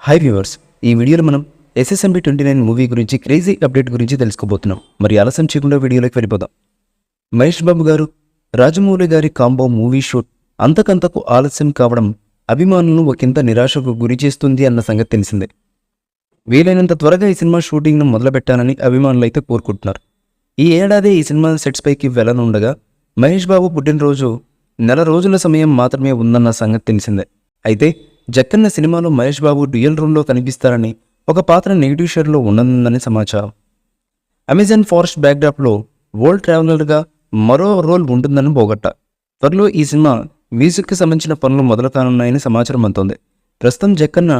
Hi viewers, ఈ వీడియోలో మనం ఎస్ఎస్ఎంబి 29 మూవీ గురించి క్రేజీ అప్డేట్ గురించి తెలుసుకోబోతున్నాం. మరి ఆలస్యం చేయకుండా వీడియోలోకి వెళ్ళిపోదాం. మహేష్ బాబు గారు రాజమౌళి గారి కాంబో మూవీ షూట్ అంతకంతకు ఆలస్యం కావడం అభిమానులను ఒకంత నిరాశకు గురి చేస్తుంది అన్న సంగతి తెలిసిందే. వీలైనంత త్వరగా ఈ సినిమా షూటింగ్ను మొదలుపెట్టాలని అభిమానులు అయితే కోరుకుంటున్నారు. ఈ ఏడాది ఈ సినిమా సెట్స్ పైకి వెళ్లనుండగా మహేష్ బాబు పుట్టినరోజు నెల రోజుల సమయం మాత్రమే ఉందన్న సంగతి తెలిసిందే. అయితే జక్కన్న సినిమాలో మహేష్ బాబు డ్యూయల్ రోల్లో కనిపిస్తారని, ఒక పాత్ర నెగిటివ్ షేర్లో ఉండనుందని సమాచారం. అమెజాన్ ఫారెస్ట్ బ్యాక్డ్రాప్లో వరల్డ్ ట్రావెలర్గా మరో రోల్ ఉంటుందని పోగొట్ట. త్వరలో ఈ సినిమా మ్యూజిక్కి సంబంధించిన పనులు మొదలు కానున్నాయని సమాచారం అందుతోంది. ప్రస్తుతం జక్కన్న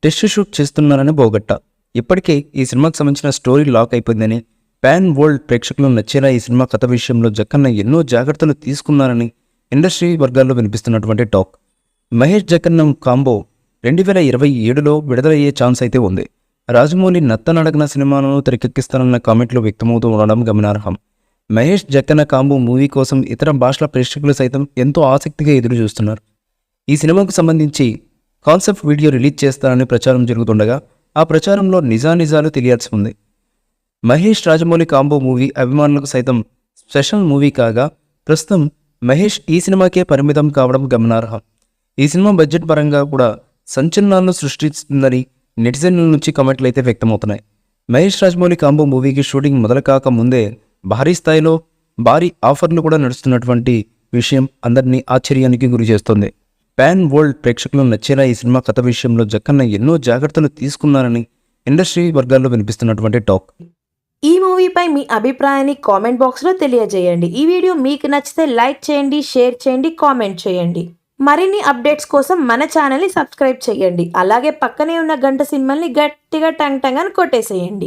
టెస్ట్ షూట్ చేస్తున్నారని పోగొట్ట. ఇప్పటికే ఈ సినిమాకి సంబంధించిన స్టోరీ లాక్ అయిపోయిందని, పాన్ వరల్డ్ ప్రేక్షకులు నచ్చేలా ఈ సినిమా కథ విషయంలో జక్కన్న ఎన్నో జాగ్రత్తలు తీసుకున్నారని ఇండస్ట్రీ వర్గాల్లో వినిపిస్తున్నటువంటి టాక్. మహేష్ జక్కన్న కాంబో 2027లో విడుదలయ్యే ఛాన్స్ అయితే ఉంది. రాజమౌళి నత్తనడగన సినిమాను తెరకెక్కిస్తానన్న కామెంట్లు వ్యక్తమవుతూ ఉండడం గమనార్హం. మహేష్ జక్కన్న కాంబో మూవీ కోసం ఇతర భాషల ప్రేక్షకులు సైతం ఎంతో ఆసక్తిగా ఎదురు చూస్తున్నారు. ఈ సినిమాకు సంబంధించి కాన్సెప్ట్ వీడియో రిలీజ్ చేస్తారని ప్రచారం జరుగుతుండగా ఆ ప్రచారంలో నిజానిజాలు తెలియాల్సి ఉంది. మహేష్ రాజమౌళి కాంబో మూవీ అభిమానులకు సైతం స్పెషల్ మూవీ కాగా, ప్రస్తుతం మహేష్ ఈ సినిమాకే పరిమితం కావడం గమనార్హం. ఈ సినిమా బడ్జెట్ పరంగా కూడా సంచలనాలను సృష్టిస్తుందని నెటిజన్ల నుంచి కామెంట్లు అయితే వ్యక్తమవుతున్నాయి. మహేష్ రాజమౌళి కాంబో మూవీకి షూటింగ్ మొదలు కాక ముందే భారీ స్థాయిలో భారీ ఆఫర్లు కూడా నడుస్తున్నటువంటి విషయం అందరినీ ఆశ్చర్యానికి గురి చేస్తోంది. పాన్ వరల్డ్ ప్రేక్షకులు నచ్చేలా ఈ సినిమా కథ విషయంలో జక్కన్న ఎన్నో జాగ్రత్తలు తీసుకున్నారని ఇండస్ట్రీ వర్గాల్లో వినిపిస్తున్నటువంటి టాక్. ఈ మూవీపై మీ అభిప్రాయాన్ని కామెంట్ బాక్స్లో తెలియజేయండి. ఈ వీడియో మీకు నచ్చితే లైక్ చేయండి, షేర్ చేయండి, కామెంట్ చేయండి. మరిన్ని అప్డేట్స్ కోసం మన ఛానల్ని సబ్స్క్రైబ్ చేయండి. అలాగే పక్కనే ఉన్న గంట సింబల్ని గట్టిగా టంగ్ టంగ్ అని కొట్టేసేయండి.